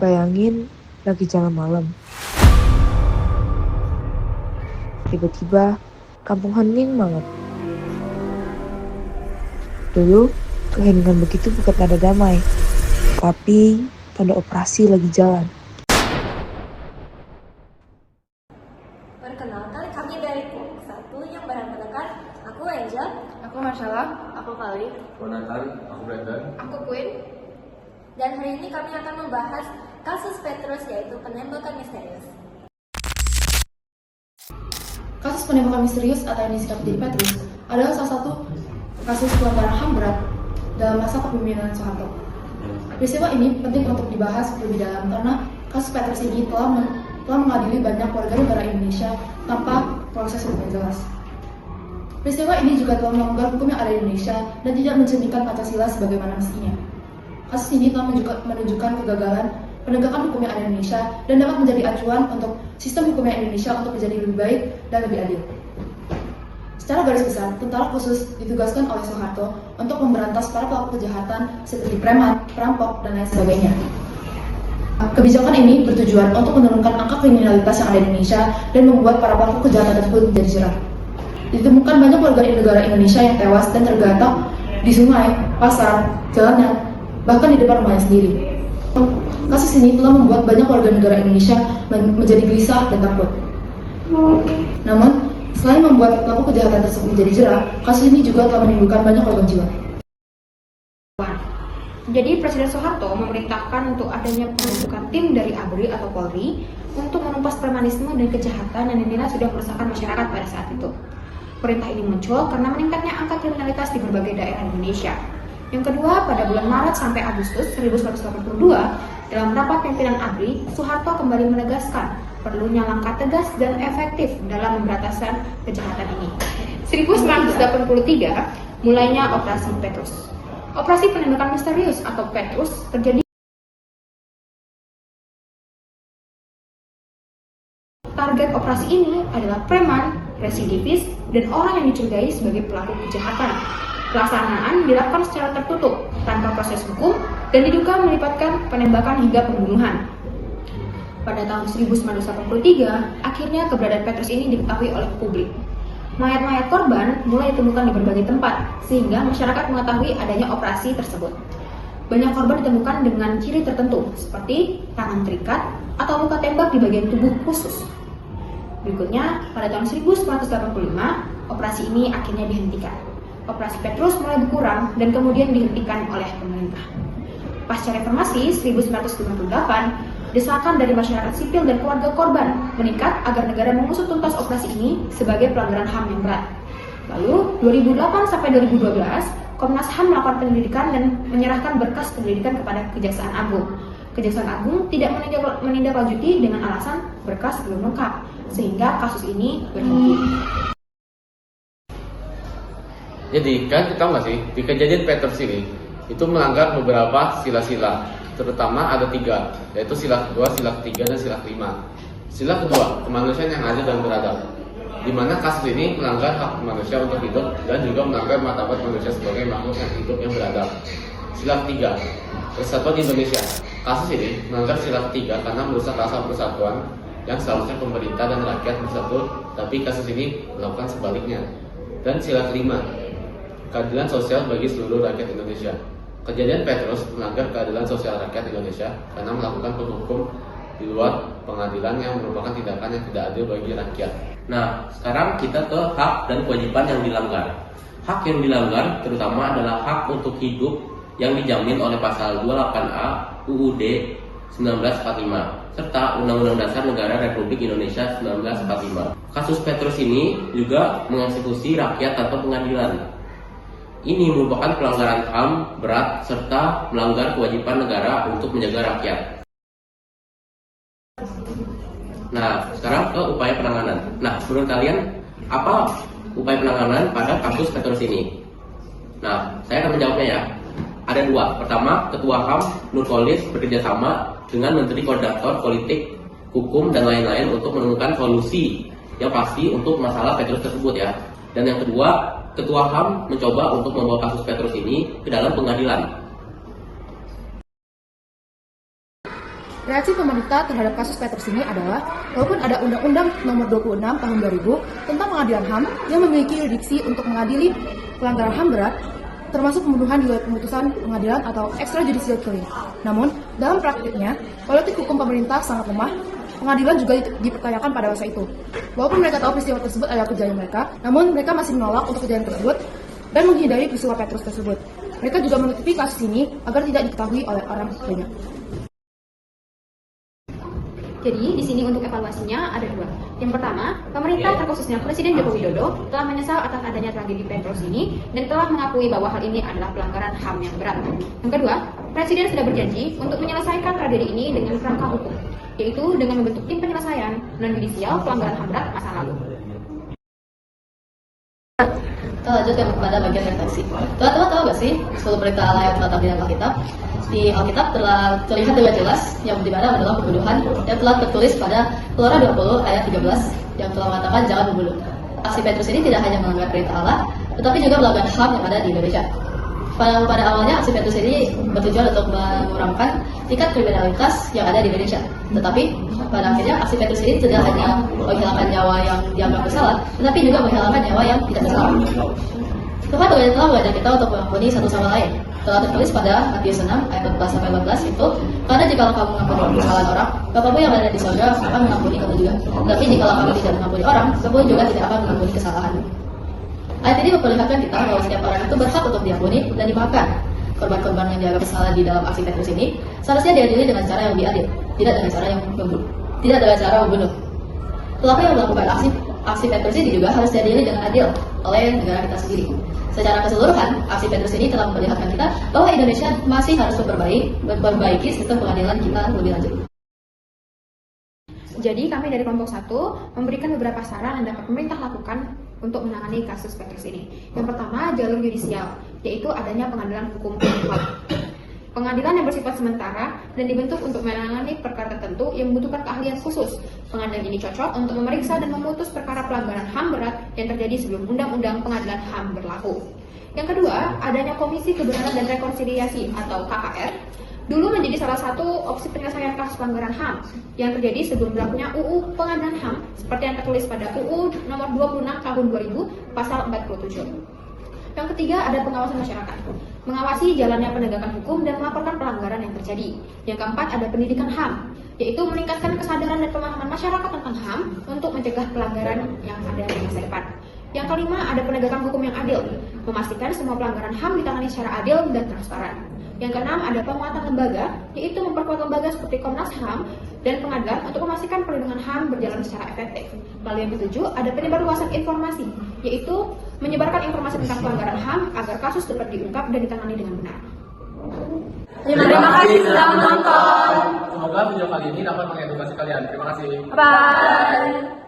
Bayangin lagi jalan malam. Tiba-tiba kampung hening banget. Dulu keheningan begitu bukan tanda damai, tapi tanda operasi lagi jalan. Perkenalkan, kami dari kelompok 1 yang bahan menekan. Aku Angel. Aku Marcella. Aku Kali. Aku Nathan, aku Brandon. Aku Queen. Dan hari ini kami akan membahas kasus Petrus, yaitu penembakan misterius. Kasus penembakan misterius atau yang disingkat jadi Petrus adalah salah satu kasus pelanggaran HAM berat dalam masa kepemimpinan Soeharto. Peristiwa ini penting untuk dibahas lebih dalam karena kasus Petrus ini telah mengadili banyak warga negara Indonesia tanpa proses hukum yang jelas. Peristiwa ini juga telah melanggar hukum yang ada di Indonesia dan tidak mencerminkan Pancasila sebagaimana mestinya. Kasus ini telah menunjukkan kegagalan penegakan hukum yang ada di Indonesia dan dapat menjadi acuan untuk sistem hukum yang Indonesia untuk menjadi lebih baik dan lebih adil. Secara garis besar, tentara khusus ditugaskan oleh Soeharto untuk memberantas para pelaku kejahatan seperti preman, perampok, dan lain sebagainya. Kebijakan ini bertujuan untuk menurunkan angka kriminalitas yang ada di Indonesia dan membuat para pelaku kejahatan tersebut menjadi jerah. Ditemukan banyak warga negara Indonesia yang tewas dan tergeletak di sungai, pasar, jalanan, bahkan di depan rumahnya sendiri. Kasus ini telah membuat banyak warga negara Indonesia menjadi gelisah dan takut. Namun, selain membuat pelaku kejahatan tersebut menjadi jerah, kasus ini juga telah menimbulkan banyak korban jiwa. Jadi Presiden Soeharto memerintahkan untuk adanya pembentukan tim dari ABRI atau Polri untuk menumpas premanisme dan kejahatan yang dinilai sudah meresahkan masyarakat pada saat itu. Perintah ini muncul karena meningkatnya angka kriminalitas di berbagai daerah Indonesia. Yang kedua, pada bulan Maret sampai Agustus 1982, dalam rapat pimpinan ABRI, Soeharto kembali menegaskan perlunya langkah tegas dan efektif dalam pemberantasan kejahatan ini. 1983, mulainya Operasi Petrus. Operasi penembakan misterius atau Petrus terjadi. Target operasi ini adalah preman, residivis, dan orang yang dicurigai sebagai pelaku kejahatan. Pelaksanaan dilakukan secara tertutup, tanpa proses hukum, dan diduga melibatkan penembakan hingga pembunuhan. Pada tahun 1983, akhirnya keberadaan Petrus ini diketahui oleh publik. Mayat-mayat korban mulai ditemukan di berbagai tempat, sehingga masyarakat mengetahui adanya operasi tersebut. Banyak korban ditemukan dengan ciri tertentu, seperti tangan terikat atau luka tembak di bagian tubuh khusus. Berikutnya, pada tahun 1985, operasi ini akhirnya dihentikan. Operasi Petrus mulai berkurang dan kemudian dihentikan oleh pemerintah. Pasca reformasi 1998, desakan dari masyarakat sipil dan keluarga korban meningkat agar negara mengusut tuntas operasi ini sebagai pelanggaran HAM yang berat. Lalu, 2008 sampai 2012, Komnas HAM melakukan penyelidikan dan menyerahkan berkas penyelidikan kepada Kejaksaan Agung. Kejaksaan Agung tidak menindaklanjuti dengan alasan berkas belum lengkap, sehingga kasus ini berhenti. Jadi kan kita tahu nggak sih, di kejadian Petrus ini itu melanggar beberapa sila-sila, terutama ada 3, yaitu sila kedua, sila ketiga, dan sila kelima. Sila kedua, kemanusiaan yang adil dan beradab, di mana kasus ini melanggar hak manusia untuk hidup dan juga melanggar martabat manusia sebagai makhluk yang hidup yang beradab. Sila ketiga, persatuan Indonesia. Kasus ini melanggar sila ketiga karena merusak rasa persatuan yang seharusnya pemerintah dan rakyat bersatu, tapi kasus ini melakukan sebaliknya. Dan sila kelima, keadilan sosial bagi seluruh rakyat Indonesia. Kejadian Petrus melanggar keadilan sosial rakyat Indonesia karena melakukan penghukum di luar pengadilan yang merupakan tindakan yang tidak adil bagi rakyat. Nah, sekarang kita ke hak dan kewajiban yang dilanggar. Hak yang dilanggar terutama adalah hak untuk hidup yang dijamin oleh pasal 28A UUD 1945 serta Undang-Undang Dasar Negara Republik Indonesia 1945. Kasus Petrus ini juga mengeksekusi rakyat tanpa pengadilan. Ini merupakan pelanggaran HAM berat serta melanggar kewajiban negara untuk menjaga rakyat. Nah, sekarang ke upaya penanganan. Nah, menurut kalian apa upaya penanganan pada kasus Petrus ini? Nah, saya akan menjawabnya ya. Ada 2. Pertama, Ketua HAM Nurkolis bekerjasama dengan Menteri Koordinator Politik, Hukum, dan lain-lain untuk menemukan solusi yang pasti untuk masalah Petrus tersebut ya. Dan yang kedua, Ketua HAM mencoba untuk membawa kasus Petrus ini ke dalam pengadilan. Reaksi pemerintah terhadap kasus Petrus ini adalah, walaupun ada Undang-Undang Nomor 26 Tahun 2000 tentang Pengadilan HAM yang memiliki yurisdiksi untuk mengadili pelanggaran HAM berat, termasuk pembunuhan di luar pemutusan pengadilan atau extrajudicial killing. Namun, dalam praktiknya, politik hukum pemerintah sangat lemah. Pengadilan juga dipertanyakan pada masa itu. Walaupun mereka tahu peristiwa tersebut adalah kejadian mereka, namun mereka masih menolak untuk kejadian tersebut dan menghindari peristiwa Petrus tersebut. Mereka juga menutupi kasus ini agar tidak diketahui oleh orang banyak. Jadi, di sini untuk evaluasinya ada dua. Yang pertama, pemerintah terkhususnya Presiden Joko Widodo telah menyesal atas adanya tragedi Petrus ini dan telah mengakui bahwa hal ini adalah pelanggaran HAM yang berat. Yang kedua, Presiden sudah berjanji untuk menyelesaikan tragedi ini dengan kerangka hukum, yaitu dengan membentuk tim penyelesaian non-judisial pelanggaran HAM berat masa lalu. Kita lanjutkan kepada bagian refleksi. Teman-teman tahu gak sih 10 perintah Allah yang terdapat di dalam Alkitab? Di Alkitab telah terlihat dengan jelas yang dimana adalah pembunuhan yang telah tertulis pada Keluaran 20 ayat 13 yang telah mengatakan jangan membunuh. Aksi Petrus ini tidak hanya melanggar perintah Allah, tetapi juga melanggar HAM yang ada di Indonesia. Pada awalnya aksi Petrus ini bertujuan untuk mengurangkan tingkat kriminalitas yang ada di Indonesia. Tetapi pada akhirnya aksi Petrus ini tidak hanya menghilangkan nyawa yang dianggap bersalah, tetapi juga menghilangkan nyawa yang tidak bersalah. Tuhan telah mengajak kita untuk mengampuni satu sama lain. Telah tertulis pada Matius 6 ayat 14-15 itu, karena jika kamu mengampuni kesalahan orang, Bapakmu yang ada di surga akan mengampuni kamu juga. Tapi jika kamu tidak mengampuni orang, kamu juga tidak akan mengampuni kesalahanmu. Ayat ini memperlihatkan kita bahwa setiap orang itu berhak untuk diampuni dan dimaafkan. Korban-korban yang dianggap bersalah di dalam aksi Petrus ini seharusnya diadili dengan cara yang lebih adil, tidak dengan cara yang membunuh. Pelaku yang melakukan aksi Petrus ini juga harus diadili dengan adil oleh negara kita sendiri. Secara keseluruhan, aksi Petrus ini telah memperlihatkan kita bahwa Indonesia masih harus memperbaiki sistem pengadilan kita lebih lanjut. Jadi kami dari kelompok 1 memberikan beberapa saran yang dapat pemerintah lakukan untuk menangani kasus Petrus ini. Yang pertama, jalur yudisial, yaitu adanya pengadilan hukum HAM. Pengadilan yang bersifat sementara dan dibentuk untuk menangani perkara tertentu yang membutuhkan keahlian khusus. Pengadilan ini cocok untuk memeriksa dan memutus perkara pelanggaran HAM berat yang terjadi sebelum Undang-Undang Pengadilan HAM berlaku. Yang kedua, adanya Komisi Kebenaran dan Rekonsiliasi atau KKR. Dulu menjadi salah satu opsi penyelesaian kasus pelanggaran HAM yang terjadi sebelum berlakunya UU Pengadilan HAM seperti yang tertulis pada UU Nomor 26 Tahun 2000 Pasal 47. Yang ketiga, ada pengawasan masyarakat. Mengawasi jalannya penegakan hukum dan melaporkan pelanggaran yang terjadi. Yang keempat, ada pendidikan HAM, yaitu meningkatkan kesadaran dan pemahaman masyarakat tentang HAM untuk mencegah pelanggaran yang ada di masa depan. Yang kelima, ada penegakan hukum yang adil, memastikan semua pelanggaran HAM ditangani secara adil dan transparan. Yang keenam, ada penguatan lembaga, yaitu memperkuat lembaga seperti Komnas HAM dan pengadilan untuk memastikan perlindungan HAM berjalan secara efektif. Lalu yang ketujuh, ada penyebarluasan informasi, yaitu menyebarkan informasi tentang pelanggaran HAM agar kasus dapat diungkap dan ditangani dengan benar. Terima kasih sudah menonton. Semoga video kali ini dapat mengedukasi kalian. Terima kasih. Bye.